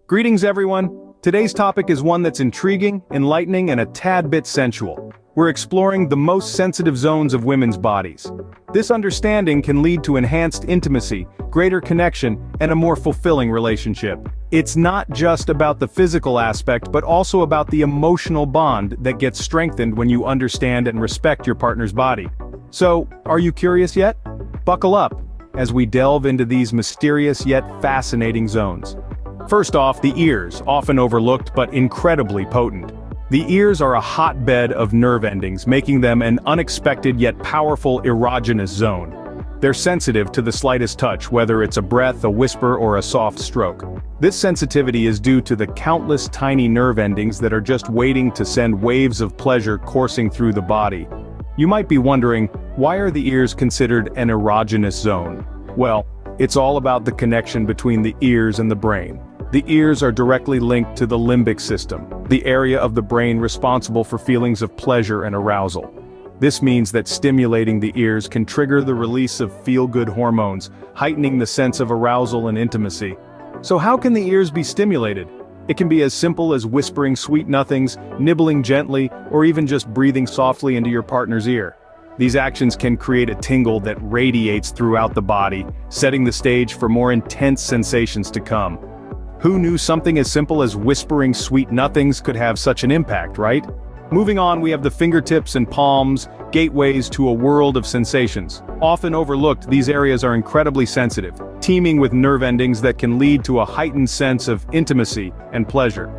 Greetings everyone! Today's topic is one that's intriguing, enlightening, and a tad bit sensual. We're exploring the most sensitive zones of women's bodies. This understanding can lead to enhanced intimacy, greater connection, and a more fulfilling relationship. It's not just about the physical aspect but also about the emotional bond that gets strengthened when you understand and respect your partner's body. So, are you curious yet? Buckle up as we delve into these mysterious yet fascinating zones. First off, the ears, often overlooked but incredibly potent. The ears are a hotbed of nerve endings, making them an unexpected yet powerful erogenous zone. They're sensitive to the slightest touch, whether it's a breath, a whisper, or a soft stroke. This sensitivity is due to the countless tiny nerve endings that are just waiting to send waves of pleasure coursing through the body. You might be wondering, why are the ears considered an erogenous zone? Well, it's all about the connection between the ears and the brain. The ears are directly linked to the limbic system, the area of the brain responsible for feelings of pleasure and arousal. This means that stimulating the ears can trigger the release of feel-good hormones, heightening the sense of arousal and intimacy. So how can the ears be stimulated? It can be as simple as whispering sweet nothings, nibbling gently, or even just breathing softly into your partner's ear. These actions can create a tingle that radiates throughout the body, setting the stage for more intense sensations to come. Who knew something as simple as whispering sweet nothings could have such an impact, right? Moving on, we have the fingertips and palms, gateways to a world of sensations. Often overlooked, these areas are incredibly sensitive, teeming with nerve endings that can lead to a heightened sense of intimacy and pleasure.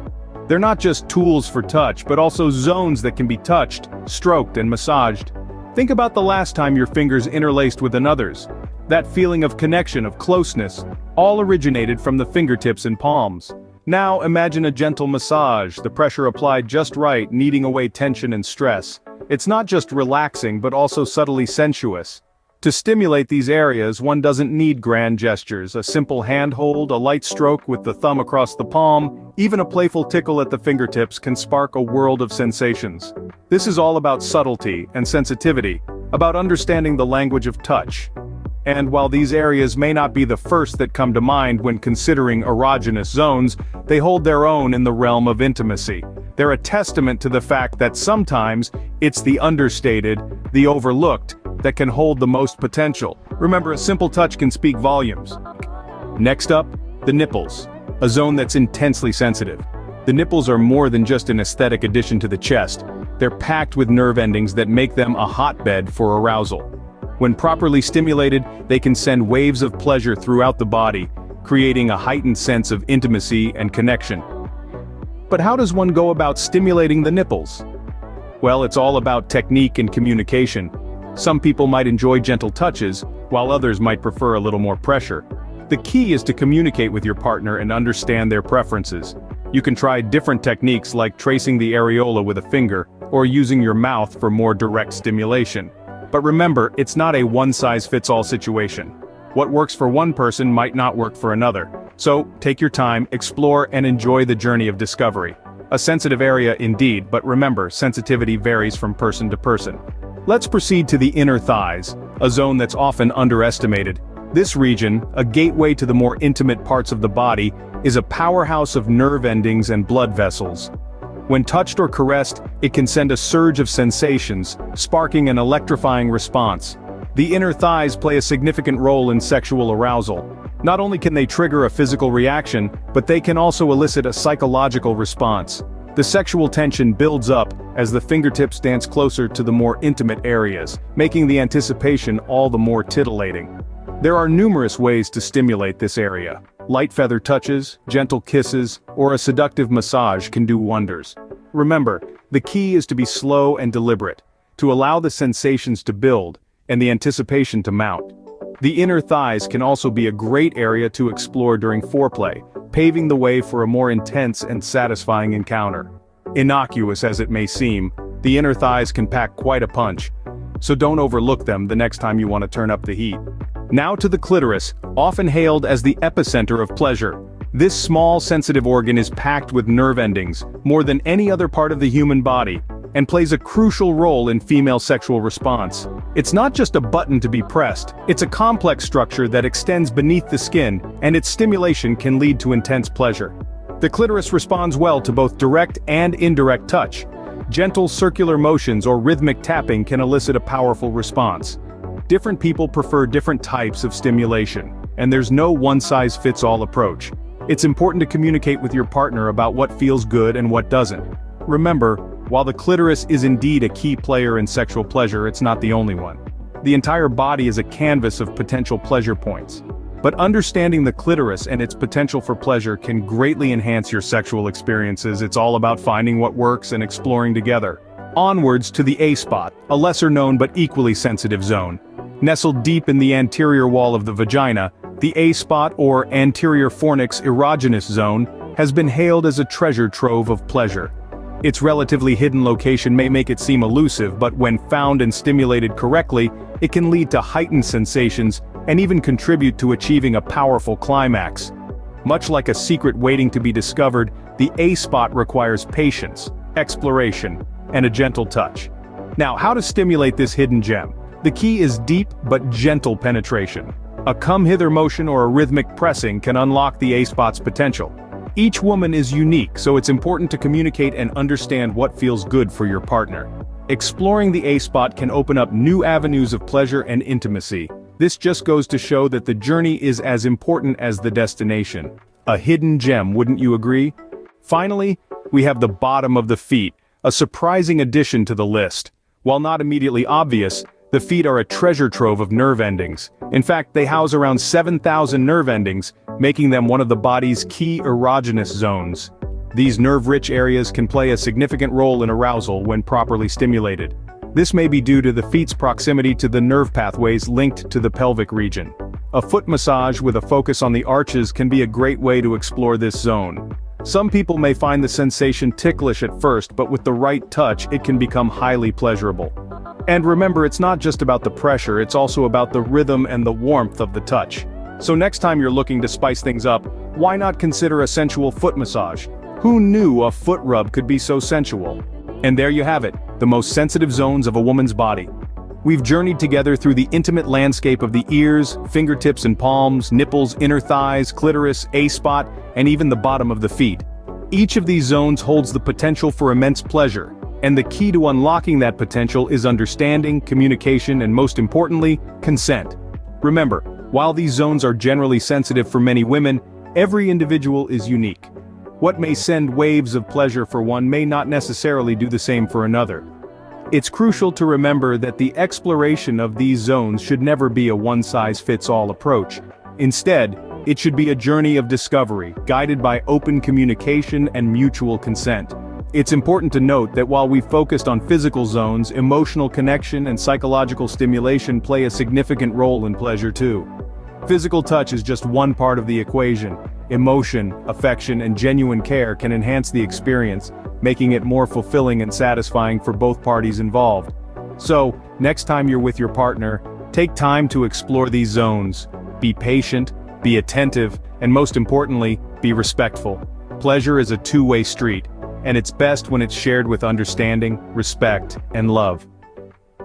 They're not just tools for touch, but also zones that can be touched, stroked, and massaged. Think about the last time your fingers interlaced with another's. That feeling of connection, of closeness, all originated from the fingertips and palms. Now imagine a gentle massage, the pressure applied just right, kneading away tension and stress. It's not just relaxing but also subtly sensuous. To stimulate these areas, one doesn't need grand gestures. A simple handhold, a light stroke with the thumb across the palm, even a playful tickle at the fingertips can spark a world of sensations. This is all about subtlety and sensitivity, about understanding the language of touch. And while these areas may not be the first that come to mind when considering erogenous zones, they hold their own in the realm of intimacy. They're a testament to the fact that sometimes, it's the understated, the overlooked, that can hold the most potential. Remember, a simple touch can speak volumes. Next up, the nipples, a zone that's intensely sensitive. The nipples are more than just an aesthetic addition to the chest. They're packed with nerve endings that make them a hotbed for arousal. When properly stimulated, they can send waves of pleasure throughout the body, creating a heightened sense of intimacy and connection. But how does one go about stimulating the nipples? Well, it's all about technique and communication. Some people might enjoy gentle touches, while others might prefer a little more pressure. The key is to communicate with your partner and understand their preferences. You can try different techniques like tracing the areola with a finger, or using your mouth for more direct stimulation. But remember, it's not a one-size-fits-all situation. What works for one person might not work for another. So, take your time, explore, and enjoy the journey of discovery. A sensitive area indeed, but remember, sensitivity varies from person to person. Let's proceed to the inner thighs, a zone that's often underestimated. This region, a gateway to the more intimate parts of the body, is a powerhouse of nerve endings and blood vessels. When touched or caressed, it can send a surge of sensations, sparking an electrifying response. The inner thighs play a significant role in sexual arousal. Not only can they trigger a physical reaction, but they can also elicit a psychological response. The sexual tension builds up as the fingertips dance closer to the more intimate areas, making the anticipation all the more titillating. There are numerous ways to stimulate this area. Light feather touches, gentle kisses, or a seductive massage can do wonders. Remember, the key is to be slow and deliberate, to allow the sensations to build, and the anticipation to mount. The inner thighs can also be a great area to explore during foreplay, paving the way for a more intense and satisfying encounter. Innocuous as it may seem, the inner thighs can pack quite a punch, so don't overlook them the next time you want to turn up the heat. Now to the clitoris, often hailed as the epicenter of pleasure. This small sensitive organ is packed with nerve endings, more than any other part of the human body, and plays a crucial role in female sexual response. It's not just a button to be pressed, it's a complex structure that extends beneath the skin, and its stimulation can lead to intense pleasure. The clitoris responds well to both direct and indirect touch. Gentle circular motions or rhythmic tapping can elicit a powerful response. Different people prefer different types of stimulation, and there's no one-size-fits-all approach. It's important to communicate with your partner about what feels good and what doesn't. Remember, while the clitoris is indeed a key player in sexual pleasure, it's not the only one. The entire body is a canvas of potential pleasure points. But understanding the clitoris and its potential for pleasure can greatly enhance your sexual experiences. It's all about finding what works and exploring together. Onwards to the A-spot, a lesser-known but equally sensitive zone. Nestled deep in the anterior wall of the vagina, the A-spot or anterior fornix erogenous zone has been hailed as a treasure trove of pleasure. Its relatively hidden location may make it seem elusive, but when found and stimulated correctly, it can lead to heightened sensations and even contribute to achieving a powerful climax. Much like a secret waiting to be discovered, the A-spot requires patience, exploration, and a gentle touch. Now, how to stimulate this hidden gem? The key is deep but gentle penetration. A come-hither motion or a rhythmic pressing can unlock the A-spot's potential. Each woman is unique, so it's important to communicate and understand what feels good for your partner. Exploring the A-spot can open up new avenues of pleasure and intimacy. This just goes to show that the journey is as important as the destination. A hidden gem, wouldn't you agree? Finally, we have the bottom of the feet, a surprising addition to the list. While not immediately obvious, the feet are a treasure trove of nerve endings. In fact, they house around 7,000 nerve endings, making them one of the body's key erogenous zones. These nerve-rich areas can play a significant role in arousal when properly stimulated. This may be due to the feet's proximity to the nerve pathways linked to the pelvic region. A foot massage with a focus on the arches can be a great way to explore this zone. Some people may find the sensation ticklish at first, but with the right touch, it can become highly pleasurable. And remember, it's not just about the pressure, it's also about the rhythm and the warmth of the touch. So next time you're looking to spice things up, why not consider a sensual foot massage? Who knew a foot rub could be so sensual? And there you have it, the most sensitive zones of a woman's body. We've journeyed together through the intimate landscape of the ears, fingertips and palms, nipples, inner thighs, clitoris, A-spot, and even the bottom of the feet. Each of these zones holds the potential for immense pleasure, and the key to unlocking that potential is understanding, communication, and most importantly, consent. Remember, while these zones are generally sensitive for many women, every individual is unique. What may send waves of pleasure for one may not necessarily do the same for another. It's crucial to remember that the exploration of these zones should never be a one-size-fits-all approach. Instead, it should be a journey of discovery, guided by open communication and mutual consent. It's important to note that while we focused on physical zones, emotional connection and psychological stimulation play a significant role in pleasure too. Physical touch is just one part of the equation. Emotion, affection, and genuine care can enhance the experience, making it more fulfilling and satisfying for both parties involved. So, next time you're with your partner, take time to explore these zones. Be patient, be attentive, and most importantly, be respectful. Pleasure is a two-way street, and it's best when it's shared with understanding, respect, and love.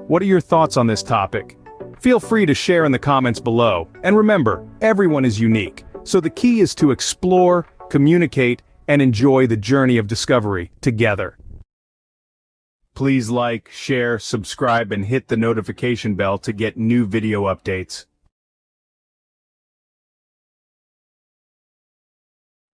What are your thoughts on this topic? Feel free to share in the comments below, and remember, everyone is unique, so the key is to explore, communicate, and enjoy the journey of discovery together. Please like, share, subscribe, and hit the notification bell to get new video updates.